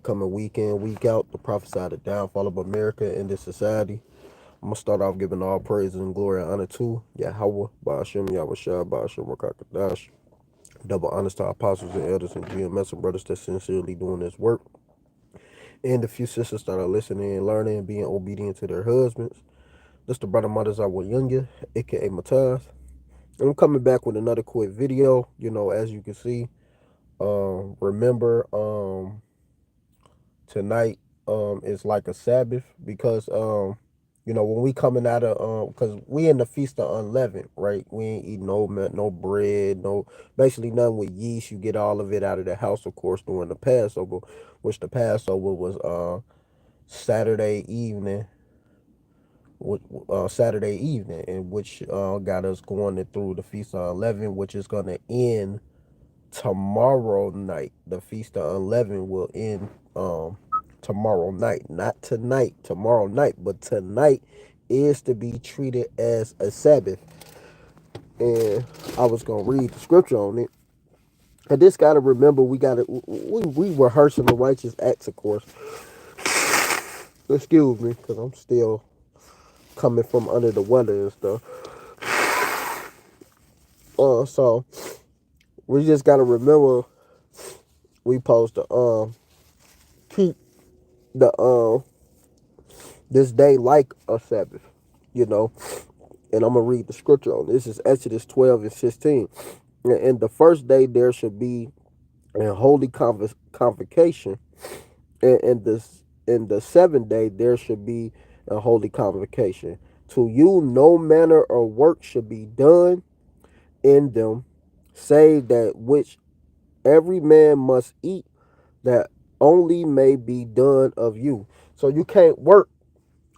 Coming week in, week out, to prophesy the downfall of America and this society. I'm gonna start off giving all praise and glory and honor to Yahweh, Ba'ashem, YAHAWASHI, Ba'ashem, Rakakadash. Double honors to our apostles and elders and GMS and brothers that sincerely doing this work. And the few sisters that are listening and learning and being obedient to their husbands. This the brother mothers I was younger, aka Mataz. And I'm coming back with another quick video. As you can see, remember, tonight is like a Sabbath because when we coming out of because we in the feast of unleavened, right? We ain't eating no bread, no basically nothing with yeast. You get all of it out of the house, of course, during the Passover, which the Passover was Saturday evening. Saturday evening, and which got us going through the feast of unleavened, which is gonna end tomorrow night. The feast of unleavened will end tomorrow night, not tonight, tomorrow night, but tonight is to be treated as a Sabbath. And I was gonna read the scripture on it. And this gotta remember, we rehearsing the righteous acts, of course. Excuse me, because I'm still coming from under the weather and stuff. So we just gotta remember we supposed to keep the this day like a Sabbath, you know. And I'm gonna read the scripture on this. Is Exodus 12 and 16. And the first day there should be a holy convocation, and in the seventh day there should be a holy convocation. To you no manner of work should be done in them, save that which every man must eat, that only may be done of you. So you can't work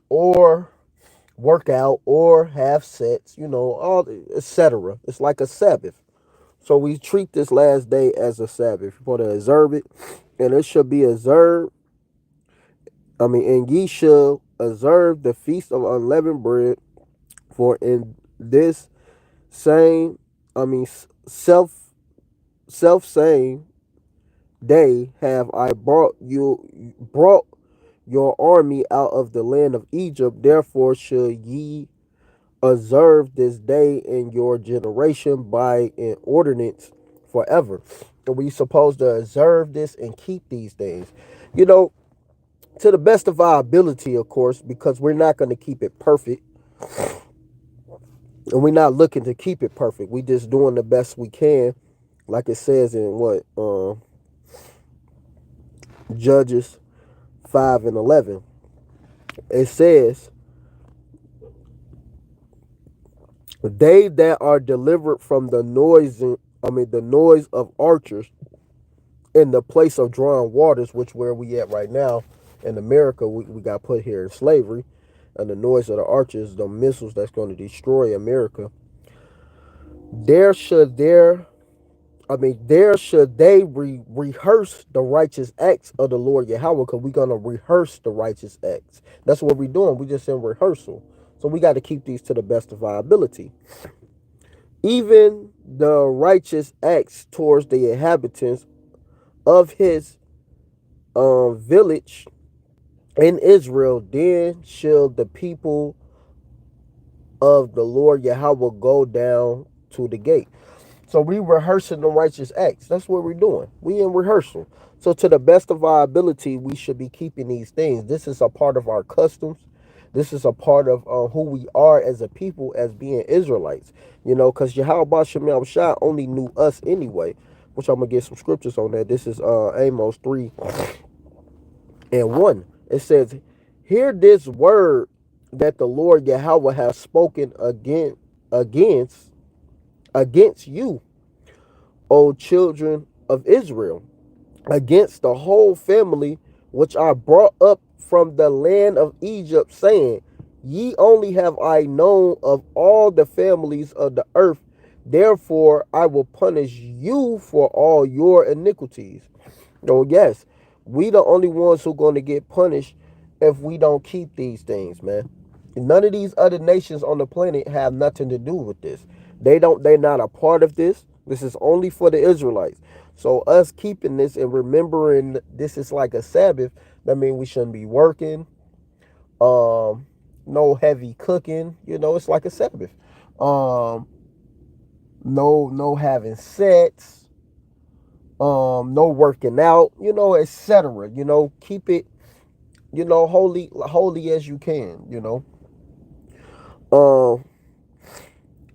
or work out or have sex, all etc. It's like a Sabbath. So we treat this last day as a Sabbath. You're supposed to observe it, and it should be observed. And ye shall observe the feast of unleavened bread, for in this same, self same day have I brought your army out of the land of Egypt. Therefore should ye observe this day in your generation by an ordinance forever. And we supposed to observe this and keep these things, you know, to the best of our ability, of course, because we're not going to keep it perfect. And we're not looking to keep it perfect. We just doing the best we can, like it says in Judges 5 and 11. It says, they that are delivered from the noise of archers in the place of drawing waters, which where we at right now in America, we got put here in slavery, and the noise of the archers, the missiles that's going to destroy America. There should they rehearse the righteous acts of the Lord Yahweh, because we're going to rehearse the righteous acts. That's what we're doing. We just in rehearsal. So we got to keep these to the best of our ability. Even the righteous acts towards the inhabitants of his village in Israel, then shall the people of the Lord Yahweh go down to the gate. So we rehearsing the righteous acts. That's what we're doing. We in rehearsal. So to the best of our ability, we should be keeping these things. This is a part of our customs. This is a part of who we are as a people, as being Israelites. Because Yahawah Shah only knew us anyway, which I'm going to get some scriptures on that. This is Amos 3 and 1. It says, hear this word that the Lord Yahweh has spoken against you, O children of Israel, against the whole family which I brought up from the land of Egypt, saying, ye only have I known of all the families of the earth, therefore I will punish you for all your iniquities. Oh yes, we the only ones who going to get punished if we don't keep these things, man. None of these other nations on the planet have nothing to do with this. They're not a part of this. This is only for the Israelites. So us keeping this and remembering this is like a Sabbath, that means we shouldn't be working. No heavy cooking. It's like a Sabbath. Um, no having sex. No working out. Etc. Keep it. Holy as you can. Um,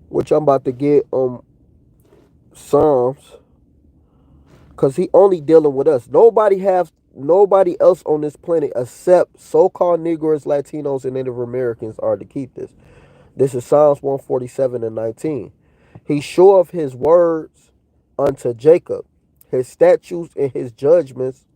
which I'm about to get Psalms, because he only dealing with us. Nobody else on this planet except so-called Negroes, Latinos, and Native Americans are to keep this. This is Psalms 147 and 19. He showeth his words unto Jacob, his statutes and his judgments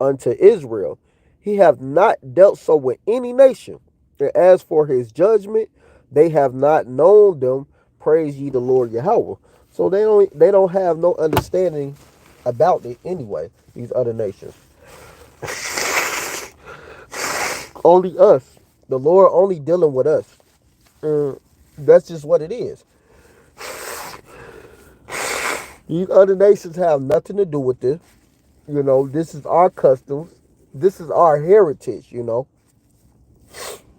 unto Israel. He have not dealt so with any nation. And as for his judgment, they have not known them. Praise ye the Lord Yahweh. So they don't have no understanding about it anyway, these other nations. Only us. The Lord only dealing with us. That's just what it is. These other nations have nothing to do with this. This is our customs. This is our heritage.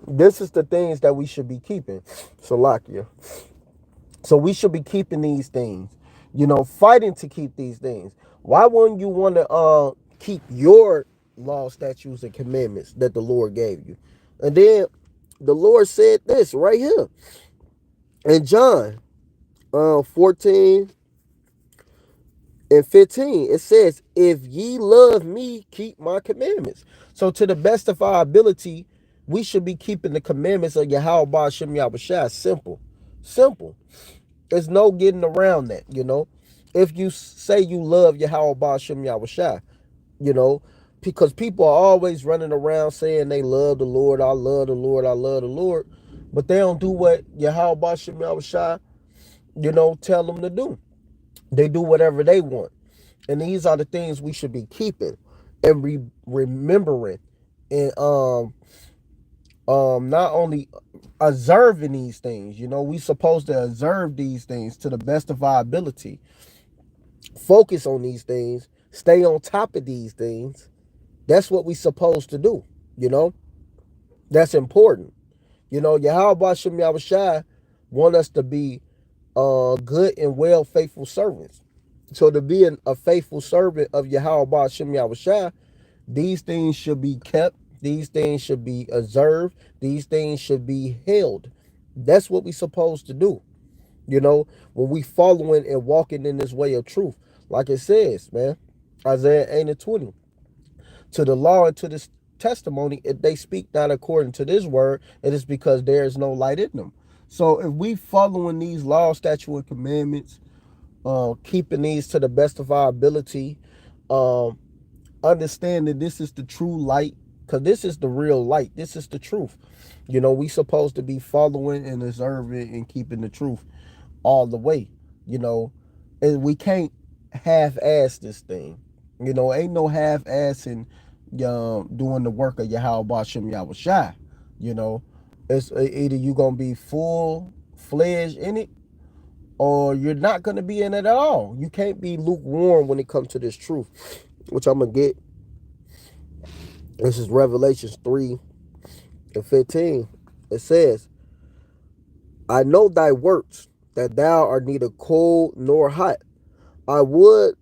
This is the things that we should be keeping. Salakia. So we should be keeping these things. Fighting to keep these things. Why wouldn't you want to keep your law, statutes, and commandments that the Lord gave you? And then the Lord said this right here in John 14 and 15. It says, if ye love me, keep my commandments. So to the best of our ability, we should be keeping the commandments of YAHAWASHI. Simple. There's no getting around that. If you say you love YAHAWASHI, because people are always running around saying they love the Lord, I love the Lord, I love the Lord, but they don't do what YAHAWASHI, tell them to do. They do whatever they want. And these are the things we should be keeping and remembering, and not only observing these things. We supposed to observe these things to the best of our ability. Focus on these things. Stay on top of these things. That's what we supposed to do. That's important. Yahweh Shem Yahushai want us to be good and well faithful servants. So to be a faithful servant of Yahweh Shem Yahushai, these things should be kept. These things should be observed. These things should be held. That's what we supposed to do. When we following and walking in this way of truth. Like it says, man, Isaiah 8 and 20. To the law and to this testimony, if they speak not according to this word, it is because there is no light in them. So if we following these laws, statutes, and commandments, keeping these to the best of our ability, understanding this is the true light, because this is the real light. This is the truth. We supposed to be following and observing and keeping the truth all the way. And we can't half-ass this thing. Ain't no half-assing doing the work of Yahweh Shem Yahushai. It's either you gonna be full-fledged in it, or you're not gonna be in it at all. You can't be lukewarm when it comes to this truth, which I'm gonna get. This is Revelations 3 and 15. It says, I know thy works, that thou art neither cold nor hot. I would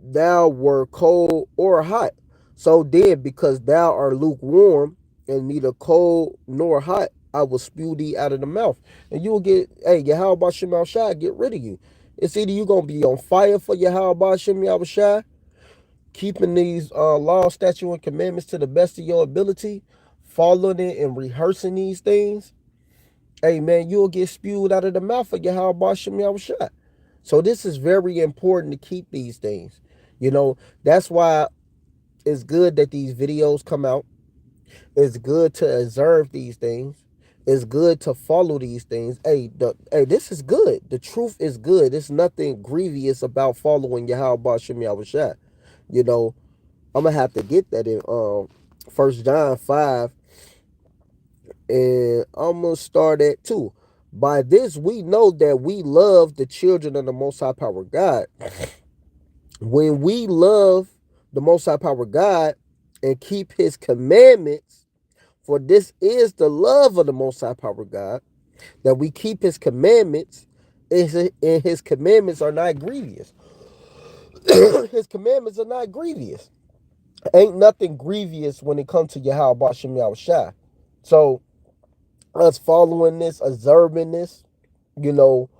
thou were cold or hot. So then, because thou art lukewarm and neither cold nor hot, I will spew thee out of the mouth. And you will get, hey, Yahweh Shem Yahushai, get rid of you. It's either you going to be on fire for Yahweh Shem Yahushai, keeping these laws, statutes, and commandments to the best of your ability, following it and rehearsing these things. Hey, man, you'll get spewed out of the mouth of Yahweh Shem Yahushai. So this is very important to keep these things. That's why it's good that these videos come out. It's good to observe these things. It's good to follow these things. Hey, this is good. The truth is good. There's nothing grievous about following Yahweh Shem Yahushai. I'm gonna have to get that in 1 John 5, and I'm gonna start at 2. By this we know that we love the children of the Most High Power God, When we love the Most High Power God and keep His commandments, for this is the love of the Most High Power God, that we keep His commandments, and His commandments are not grievous. His commandments are not grievous. Ain't nothing grievous when it comes to Yahweh Bashem Yahushai. So us following this, observing this, you know,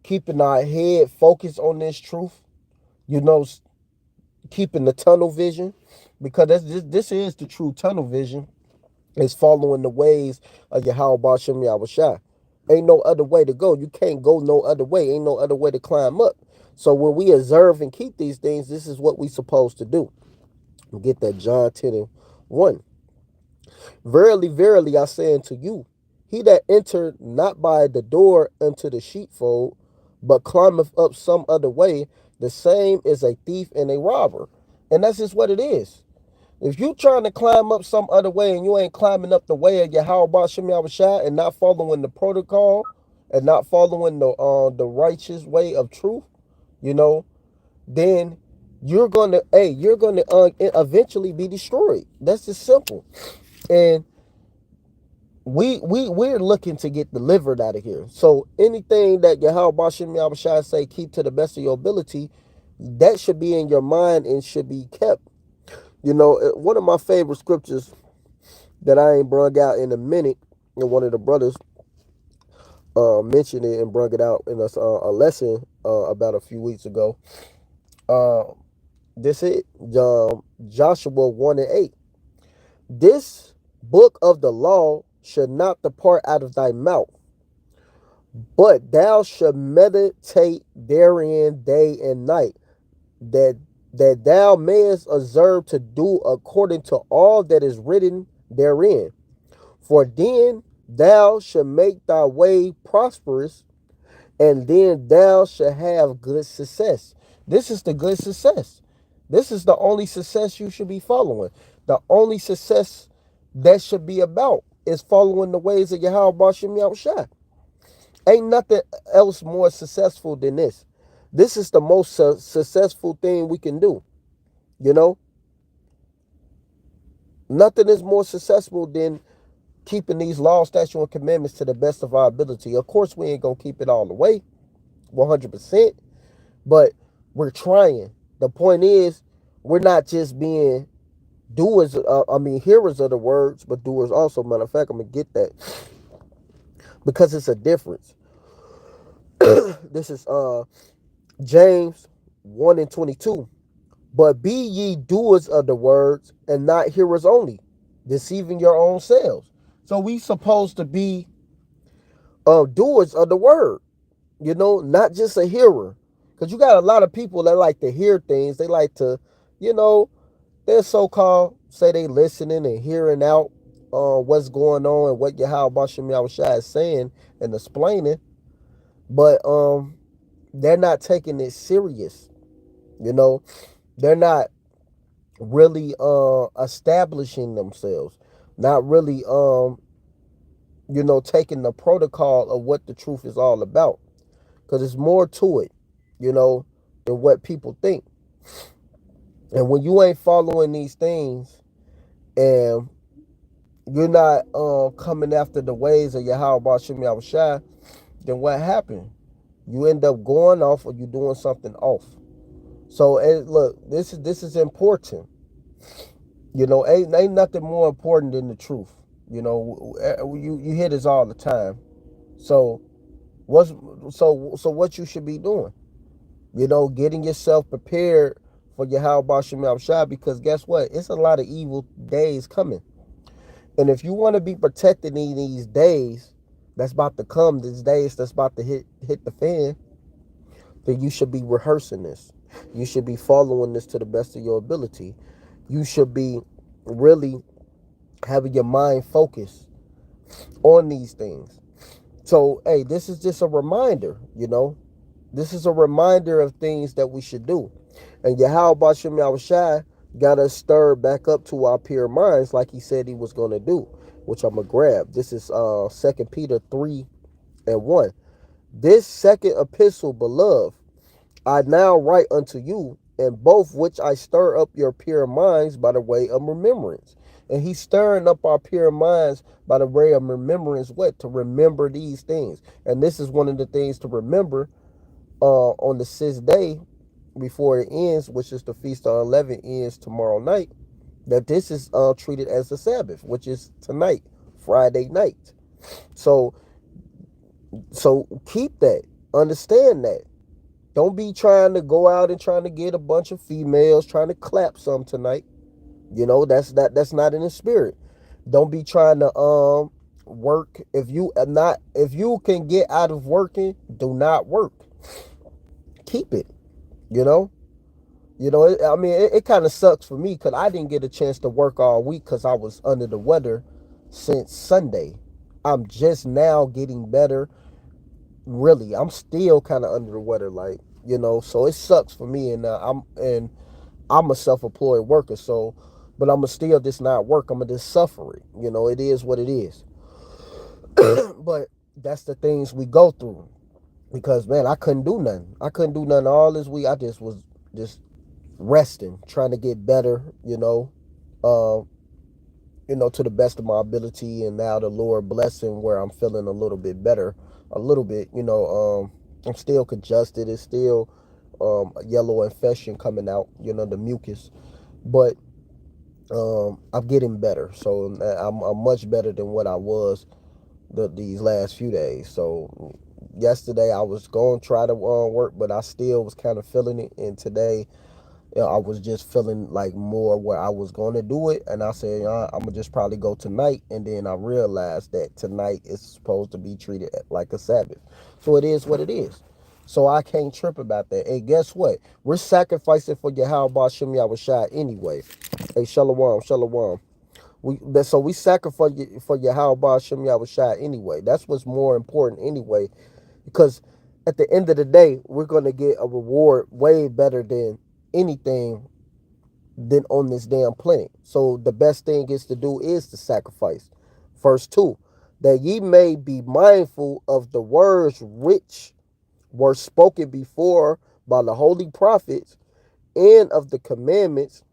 keeping our head focused on this truth, you know, keeping the tunnel vision, because this is the true tunnel vision, is following the ways of Yahweh Bashem Yahushai. Ain't no other way to go. You can't go no other way. Ain't no other way to climb up. So when we observe and keep these things, this is what we supposed to do. Get that John 10 and 1. Verily, verily, I say unto you, he that entered not by the door into the sheepfold, but climbeth up some other way, the same is a thief and a robber. And that's just what it is. If you trying to climb up some other way and you ain't climbing up the way of Yahweh Bashem Yahushua and not following the protocol and not following the righteous way of truth, you know, then you're gonna eventually be destroyed. That's just simple. And we're looking to get delivered out of here. So anything that Yahweh Bashem Yahushua say, keep to the best of your ability, that should be in your mind and should be kept. You know, one of my favorite scriptures that I ain't brung out in a minute, and one of the brothers mentioned it and brung it out in a lesson about a few weeks ago. Uh, this is Joshua 1 and 8. This book of the law should not depart out of thy mouth, but thou shalt meditate therein day and night, that thou mayest observe to do according to all that is written therein. For then thou shalt make thy way prosperous, and then thou shalt have good success. This is the good success. This is the only success you should be following. The only success that should be about is following the ways of Yahweh Bashem Yahushua. Ain't nothing else more successful than this. This is the most successful thing we can do. You know, nothing is more successful than keeping these laws, statutes, and commandments to the best of our ability. Of course, we ain't gonna keep it all the way, 100%, but we're trying. The point is, we're not just being doers. Hearers of the words, but doers also. Matter of fact, I'm gonna get that because it's a difference. This is James 1 and 22. But be ye doers of the words and not hearers only, deceiving your own selves. So we supposed to be doers of the word, you know, not just a hearer. Because you got a lot of people that like to hear things. They like to, you know, they're so-called, say they listening and hearing out what's going on and what Yahweh Bashem Yahushua is saying and explaining. But they're not taking it serious, you know. They're not really establishing themselves, not really taking the protocol of what the truth is all about, because it's more to it, you know, than what people think. And when you ain't following these things and you're not coming after the ways of Yahweh Bashem Yahushua, then what happened? You end up going off or you doing something off. So look, this is important. You know, ain't nothing more important than the truth. You know, you hear this all the time. So what you should be doing? You know, getting yourself prepared for Yahweh Bashem Yahushua, because guess what? It's a lot of evil days coming. And if you want to be protected in these days that's about to come, these days that's about to hit the fan, then you should be rehearsing this. You should be following this to the best of your ability. You should be really having your mind focused on these things. So, hey, this is just a reminder, you know. This is a reminder of things that we should do. And Yahweh Bashem Yahushua got us stirred back up to our pure minds like he said he was going to do, which I'm going to grab. This is 2 Peter 3 and 1. This second epistle, beloved, I now write unto you, and both which I stir up your pure minds by the way of remembrance. And he's stirring up our pure minds by the way of remembrance. What? To remember these things. And this is one of the things to remember on the sixth day before it ends, which is the Feast of Unleavened ends tomorrow night, that this is treated as the Sabbath, which is tonight, Friday night. So keep that. Understand that. Don't be trying to go out and trying to get a bunch of females trying to clap some tonight. That's not in the spirit. Don't be trying to work. If you can get out of working, do not work. Keep it. You know. It kind of sucks for me because I didn't get a chance to work all week because I was under the weather since Sunday. I'm just now getting better. Really, I'm still kind of under the weather, like, so it sucks for me, and I'm a self-employed worker, so, but I'ma still just not work. I'ma just suffer it. It is what it is. But that's the things we go through because, man, I couldn't do nothing. I couldn't do nothing all this week. I just was just resting, trying to get better. Uh, to the best of my ability, and now the Lord blessing where I'm feeling a little bit better, a little bit. I'm still congested. It's still a yellow infection coming out. The mucus, but I'm getting better. So I'm much better than what I was these last few days. So yesterday I was going to try to work, but I still was kind of feeling it, and today I was just feeling like more where I was going to do it. And I said, I'm going to just probably go tonight. And then I realized that tonight is supposed to be treated like a Sabbath. So it is what it is. So I can't trip about that. And guess what? We're sacrificing for YAHAWASHI YAHAWASHI anyway. Hey, Shalom, Shalom. We sacrifice for YAHAWASHI YAHAWASHI anyway. That's what's more important anyway. Because at the end of the day, we're going to get a reward way better than anything than on this damn planet. So the best thing is to do is to sacrifice. Verse 2, that ye may be mindful of the words which were spoken before by the holy prophets, and of the commandments,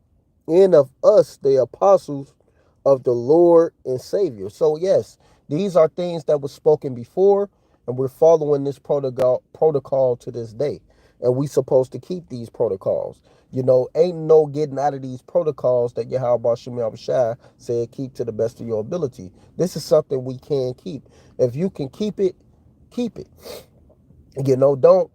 and of us, the apostles of the Lord and Savior. So yes, these are things that were spoken before, and we're following this protocol to this day. And we supposed to keep these protocols. Ain't no getting out of these protocols that YAHAWASHI YAHAWASHI said keep to the best of your ability. This is something we can keep. If you can keep it, keep it. Don't,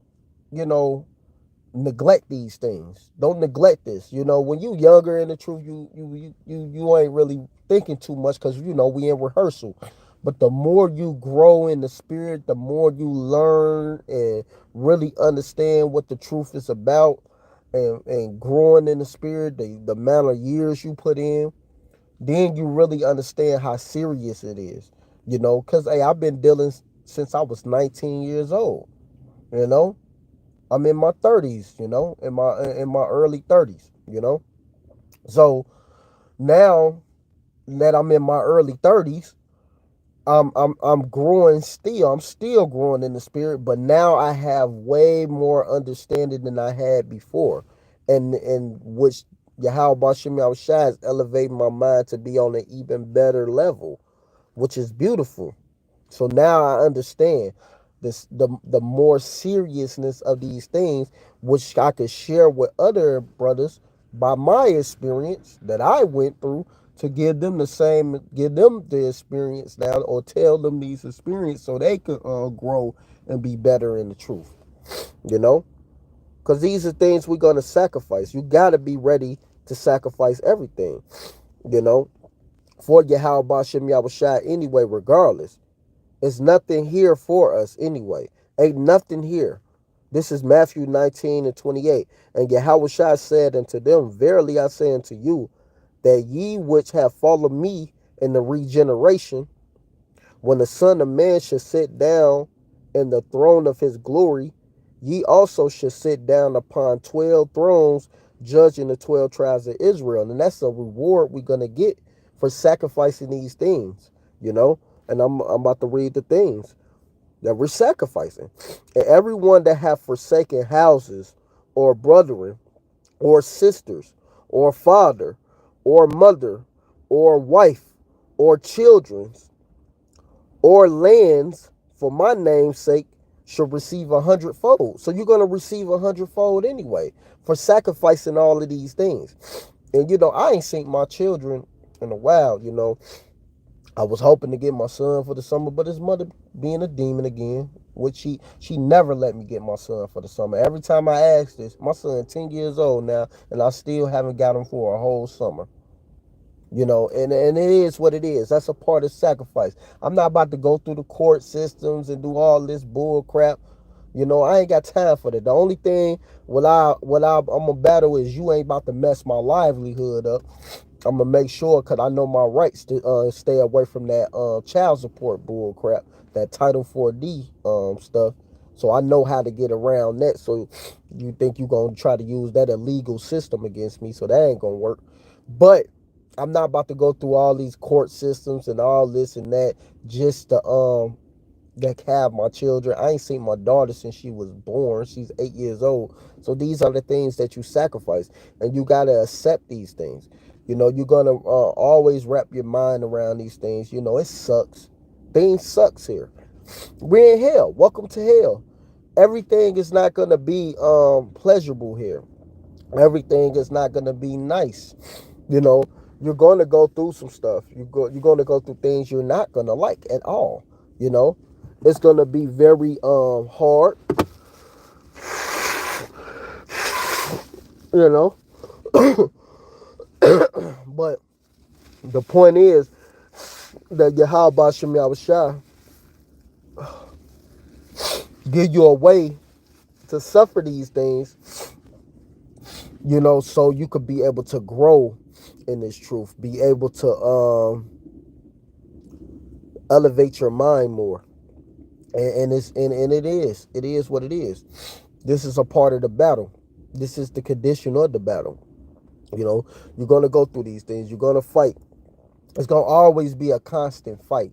neglect these things. Don't neglect this. When you younger in the truth, you ain't really thinking too much because we in rehearsal. But the more you grow in the spirit, the more you learn and really understand what the truth is about, and growing in the spirit, the amount of years you put in, then you really understand how serious it is. Because hey, I've been dealing since I was 19 years old. You know, I'm in my 30s, in my early 30s, So now that I'm in my early 30s, I'm growing still. I'm still growing in the spirit, but now I have way more understanding than I had before. And which YAHAWASHI YAHAWASHI is elevating my mind to be on an even better level, which is beautiful. So now I understand the more seriousness of these things, which I could share with other brothers by my experience that I went through, to give them the experience now, or tell them these experiences so they could grow and be better in the truth. You know, because these are things we're gonna sacrifice. You gotta be ready to sacrifice everything. You know, for YAHAWASHI YAHAWASHI anyway, regardless. It's nothing here for us anyway. Ain't nothing here. This is Matthew 19:28. And Yahushua said unto them, verily I say unto you, that ye which have followed me in the regeneration, when the Son of Man shall sit down in the throne of his glory, ye also shall sit down upon 12 thrones, judging the 12 tribes of Israel. And that's a reward we're going to get for sacrificing these things, And I'm about to read the things that we're sacrificing. And everyone that have forsaken houses or brethren, or sisters, or father, or mother, or wife, or children, or lands for my name's sake shall receive 100-fold. So you're going to receive 100-fold anyway for sacrificing all of these things. And I ain't seen my children in a while. I was hoping to get my son for the summer, but his mother being a demon again, which she never let me get my son for the summer. Every time I ask this, my son 10 years old now, and I still haven't got him for a whole summer. And it is what it is. That's a part of sacrifice. I'm not about to go through the court systems and do all this bull crap. I ain't got time for that. The only thing I'm gonna battle is you ain't about to mess my livelihood up. I'm gonna make sure, cause I know my rights to stay away from that child support bull crap, that Title 4D stuff. So I know how to get around that. So you think you gonna try to use that illegal system against me? So that ain't gonna work. But I'm not about to go through all these court systems and all this and that just to that have my children. I ain't seen my daughter since she was born. She's 8 years old. So these are the things that you sacrifice, and you gotta accept these things. You're gonna always wrap your mind around these things. It sucks. Things sucks here. We're in hell. Welcome to hell. Everything is not gonna be pleasurable here. Everything is not gonna be nice. You know, you're gonna go through some stuff. You're gonna go through things you're not gonna like at all. You know, it's gonna be very hard. You know, but the point is that YAHAWASHI give you a way to suffer these things, so you could be able to grow in this truth, be able to elevate your mind more. And it is what it is. This is a part of the battle. This is the condition of the battle. You're gonna go through these things. You're gonna fight. It's gonna always be a constant fight.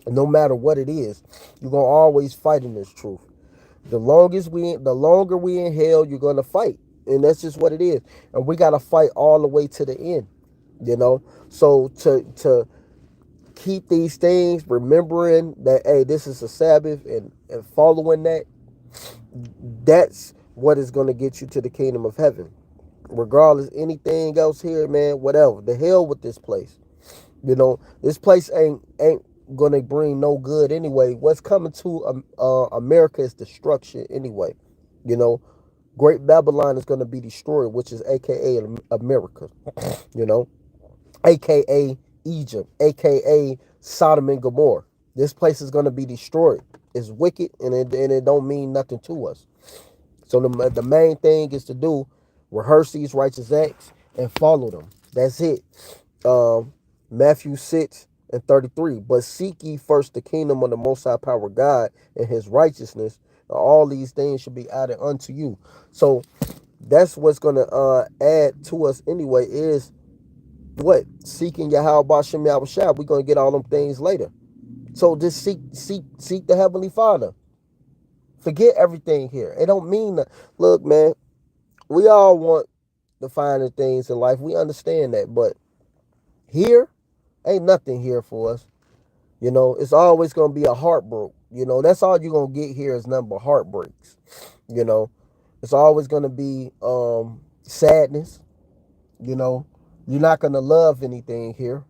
No matter what it is, you're gonna always fight in this truth. The longer we in hell, you're gonna fight, and that's just what it is. And we gotta fight all the way to the end. So to keep these things, remembering that, hey, this is a Sabbath, and following that, that's what is gonna get you to the kingdom of heaven. Regardless, anything else here, man, whatever. The hell with this place. This place ain't gonna bring no good anyway. What's coming to America is destruction anyway. You know, Great Babylon is gonna be destroyed, which is AKA America. You know, AKA Egypt, AKA Sodom and Gomorrah. This place is gonna be destroyed. It's wicked, and it don't mean nothing to us. So the main thing is to do, rehearse these righteous acts and follow them. That's it. Matthew 6:33. But seek ye first the kingdom of the Most High Power God and His righteousness, and all these things should be added unto you. So that's what's gonna add to us anyway. Is what? Seeking YAHAWASHI. We're gonna get all them things later. So just seek the Heavenly Father. Forget everything here. It don't mean that. Look, man, we all want the finer things in life. We understand that, but here ain't nothing here for us. It's always gonna be a heartbreak. That's all you're gonna get here is nothing but heartbreaks. You know, it's always gonna be sadness. You're not gonna love anything here,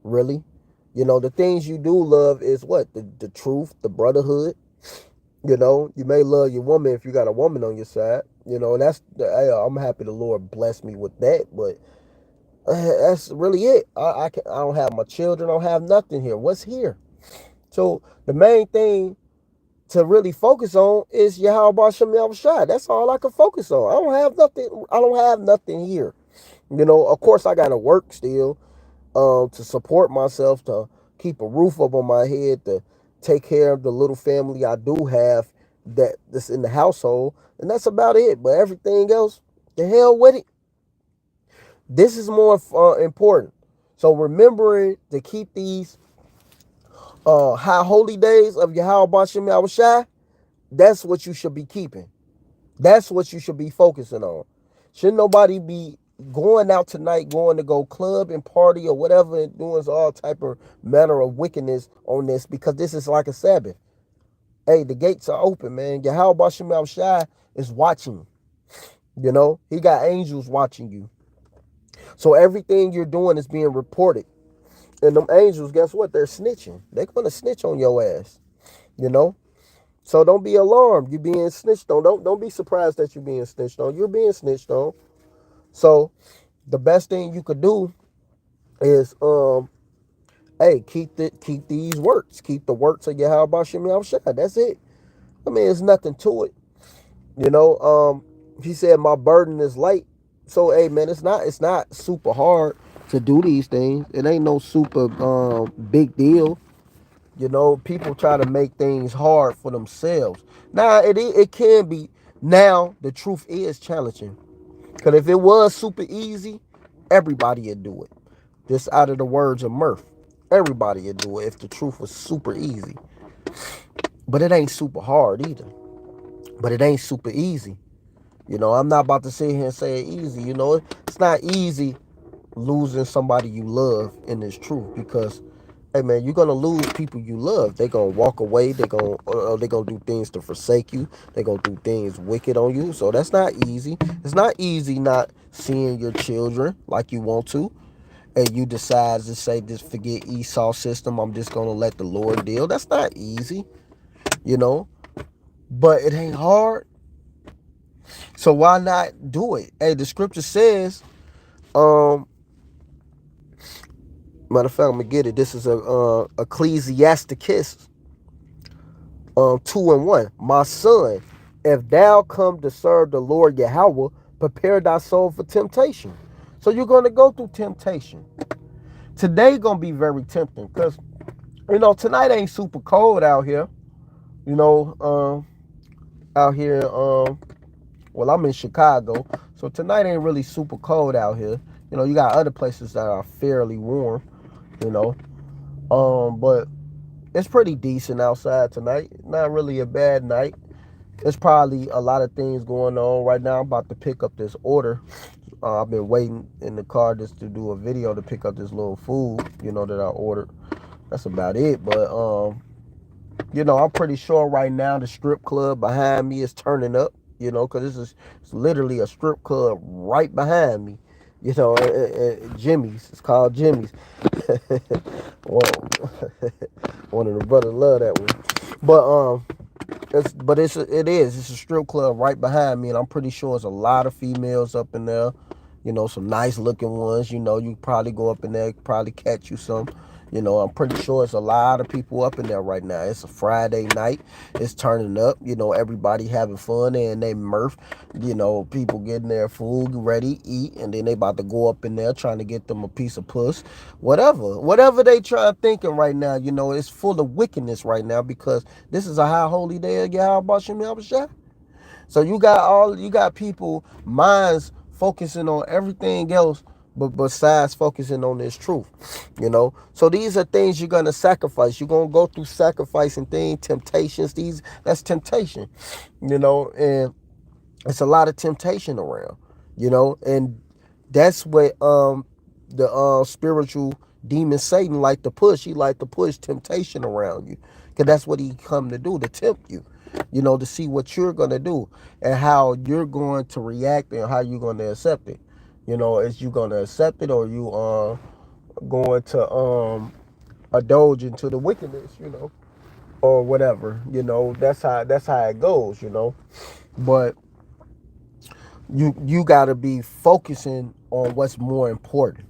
really. The things you do love is what? The truth, the brotherhood. You may love your woman if you got a woman on your side. And I'm happy the Lord blessed me with that, but that's really it. I don't have my children. I don't have nothing here. What's here? So the main thing to really focus on is YAHAWASHI. That's all I can focus on. I don't have nothing. I don't have nothing here. Of course I gotta work still, to support myself, to keep a roof up on my head, to take care of the little family I do have that's in the household, and that's about it. But everything else, the hell with it. This is more important. So remembering to keep these high holy days of YAHAWASHI, that's what you should be keeping. That's what you should be focusing on. Shouldn't nobody be going out tonight, going to go club and party or whatever, and doing all type of manner of wickedness on this, because this is like a Sabbath. Hey, the gates are open, man. YAHAWASHI is watching. He got angels watching you. So everything you're doing is being reported. And them angels, guess what? They're snitching. They're going to snitch on your ass. You know? So don't be alarmed. You're being snitched on. Don't be surprised that you're being snitched on. You're being snitched on. So the best thing you could do is hey, keep these works. Keep the works of YAHAWASHI. That's it. I mean, there's nothing to it. He said my burden is light. So hey man, it's not super hard to do these things. It ain't no super big deal. People try to make things hard for themselves. Now it can be. Now the truth is challenging. Cause if it was super easy, everybody would do it. Just out of the words of Murph, everybody would do it if the truth was super easy. But it ain't super hard either. But it ain't super easy. I'm not about to sit here and say it easy. It's not easy losing somebody you love in this truth, because hey man, you're gonna lose people you love. They're gonna walk away. They're gonna do things to forsake you. They're gonna do things wicked on you. So that's not easy. It's not easy not seeing your children like you want to, and you decide to say, just forget Esau system. I'm just gonna let the Lord deal. That's not easy, you know. But it ain't hard. So why not do it? Hey, the scripture says, um, matter of fact, I'm gonna get it. This is a Ecclesiasticus 2:1. My son, if thou come to serve the Lord Yahweh, prepare thy soul for temptation. So you're gonna go through temptation. Today gonna be very tempting, because tonight ain't super cold out here. Out here, well, I'm in Chicago, so tonight ain't really super cold out here. You got other places that are fairly warm. You know, but it's pretty decent outside tonight. Not really a bad night. There's probably a lot of things going on right now. I'm about to pick up this order. I've been waiting in the car just to do a video to pick up this little food, that I ordered. That's about it. But I'm pretty sure right now the strip club behind me is turning up. Because it's literally a strip club right behind me. Jimmy's. It's called Jimmy's. Well, one of the brothers love that one. It's a strip club right behind me, and I'm pretty sure there's a lot of females up in there. Some nice looking ones. You probably go up in there, probably catch you some. I'm pretty sure it's a lot of people up in there right now. It's a Friday night. It's turning up. Everybody having fun, and they Murph. People getting their food ready, eat, and then they about to go up in there trying to get them a piece of puss. Whatever they try thinking right now, it's full of wickedness right now, because this is a high holy day of YAHAWASHI. So you got people minds focusing on everything else, but besides focusing on this truth. So these are things you're gonna sacrifice. You're gonna go through sacrificing things, temptations. That's temptation. And it's a lot of temptation around. And that's what the spiritual demon Satan like to push. He like to push temptation around you, because that's what he come to do, to tempt you. To see what you're gonna do and how you're going to react and how you're going to accept it. Is you gonna accept it, or you going to indulge into the wickedness, or whatever. That's how it goes. But you got to be focusing on what's more important.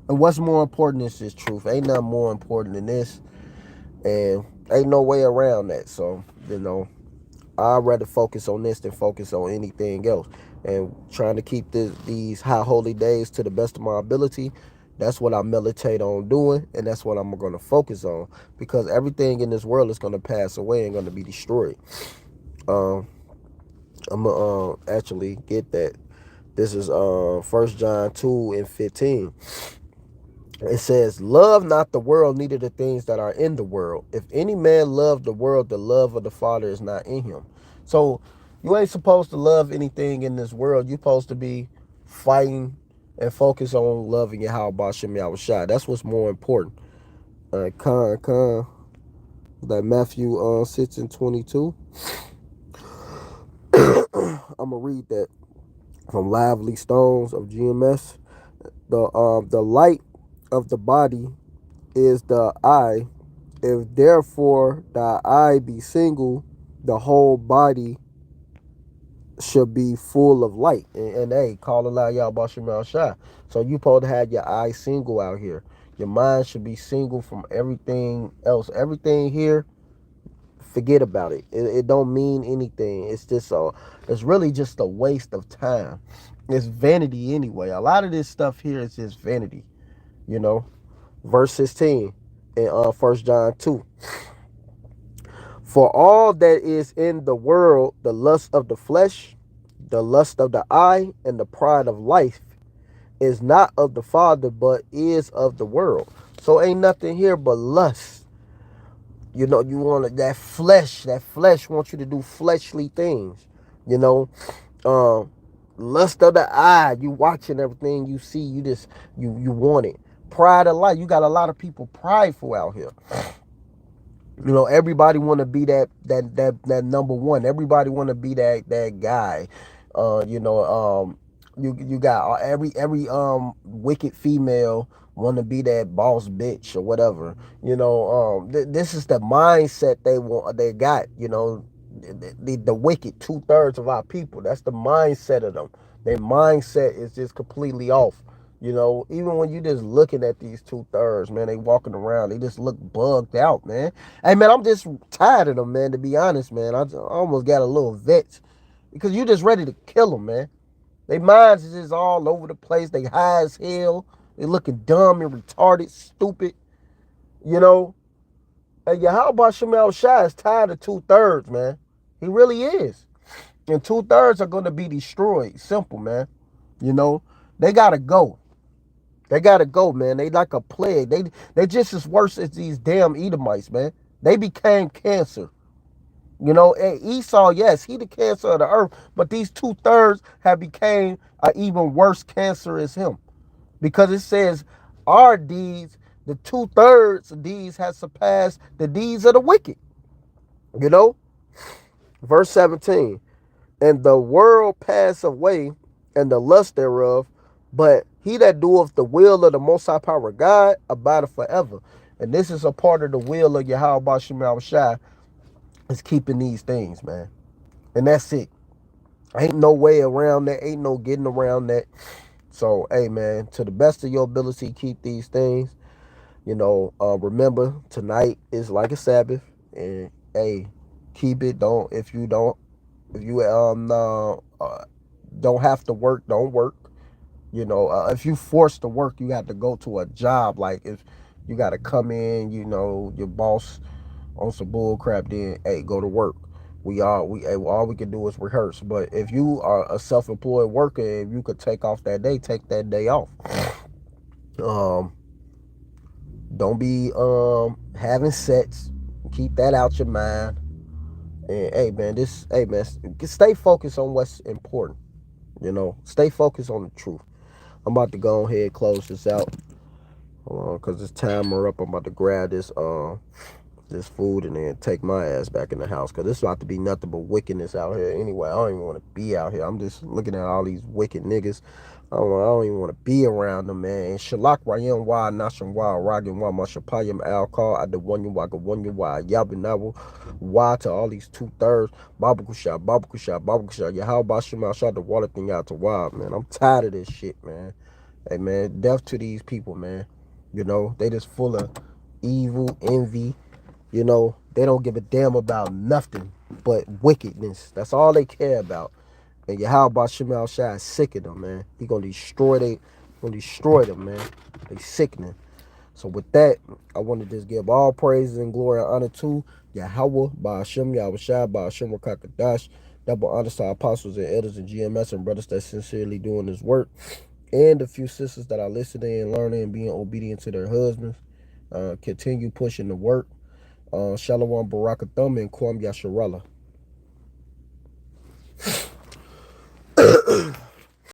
And what's more important is this truth. Ain't nothing more important than this, and ain't no way around that. So I'd rather focus on this than focus on anything else. And trying to keep these high holy days to the best of my ability, that's what I meditate on doing, and that's what I'm going to focus on, because everything in this world is going to pass away and going to be destroyed. I'm going to actually get that. This is 1 John 2:15. It says, love not the world, neither the things that are in the world. If any man love the world, the love of the Father is not in him. So, You ain't supposed to love anything in this world. You're supposed to be fighting and focus on loving YAHAWASHI. That's what's more important. That Matthew 6 and 22. I'm gonna read that from Lively Stones of GMS. The light of the body is the eye. If therefore the eye be single, the whole body should be full of light. And hey, call aloud y'all about Shemal Shah. So you supposed to have your eye single out here. Your mind should be single from everything else. Everything here, forget about it. It don't mean anything. It's just it's really just a waste of time. It's vanity anyway. A lot of this stuff here is just vanity, you know. Verse 16 in 1 John 2. For all that is in the world, the lust of the flesh, the lust of the eye, and the pride of life is not of the Father, but is of the world. So ain't nothing here but lust. You know, you want that flesh. That flesh wants you to do fleshly things. You know, um, lust of the eye. You watching everything you see. You just you want it. Pride of life. You got a lot of people prideful out here. You know, everybody want to be that number one. Everybody want to be that guy. You know, you got every wicked female want to be that boss bitch or whatever. You know, this is the mindset they got. You know, the wicked 2/3 of our people. That's the mindset of them. Their mindset is just completely off. You know, even when you just looking at these 2/3, man, they walking around, they just look bugged out, man. Hey, man, I'm just tired of them, man, to be honest, man. I almost got a little vexed because you just ready to kill them, man. They minds is just all over the place. They high as hell. They looking dumb and retarded, stupid, you know. Hey, yeah, how about Shemal Shah is tired of 2/3, man? He really is. And 2/3 are going to be destroyed. Simple, man. You know, they got to go. They gotta go, man. They like a plague. They just as worse as these damn Edomites, man. They became cancer. You know, and Esau, yes, he the cancer of the earth, but these 2/3 have became an even worse cancer as him. Because it says our deeds, the 2/3 of deeds has surpassed the deeds of the wicked. You know? Verse 17. And the world pass away, and the lust thereof, but he that doeth the will of the Most High Power of God abideth forever. And this is a part of the will of Yahweh Shemal Shai, is keeping these things, man. And that's it. Ain't no way around that. Ain't no getting around that. So, hey, man, to the best of your ability, keep these things. You know, remember, tonight is like a Sabbath. And, hey, keep it. If you don't have to work, don't work. You know, if you forced to work, you have to go to a job. Like if you got to come in, you know, your boss on some bull crap, then hey, go to work. All we can do is rehearse. But if you are a self-employed worker, if you could take off that day, take that day off. Um, don't be having sets. Keep that out your mind. And hey man, stay focused on what's important. You know, stay focused on the truth. I'm about to go ahead and close this out. Hold on, cause this timer up. I'm about to grab this food and then take my ass back in the house. Cause it's about to be nothing but wickedness out here. Anyway, I don't even want to be out here. I'm just looking at all these wicked niggas. I don't even want to be around them, man. Shalak Rayam Wa Nasham Wa Ragin Wa Mashapayam Alcohol I the one you Wa Yabinawa Wa to all these 2/3 Babakusha Yahal Bashima shot the water thing out to wild, man. I'm tired of this shit, man. Hey man, death to these people, man. You know, they just full of evil, envy. You know, they don't give a damn about nothing but wickedness. That's all they care about. And Yahweh Shemal Shai is sick of them, man. He gonna destroy them, man. They sickening. So with that, I want to just give all praises and glory and honor to Yahweh, Ba'ashem, Yahweh Shai, Ba'ashem Rakakadash. Double honor to our apostles and elders and GMS and brothers that sincerely doing this work. And the few sisters that are listening and learning and being obedient to their husbands. Continue pushing the work. Shalom Barakathum and Kwam Yasharallah.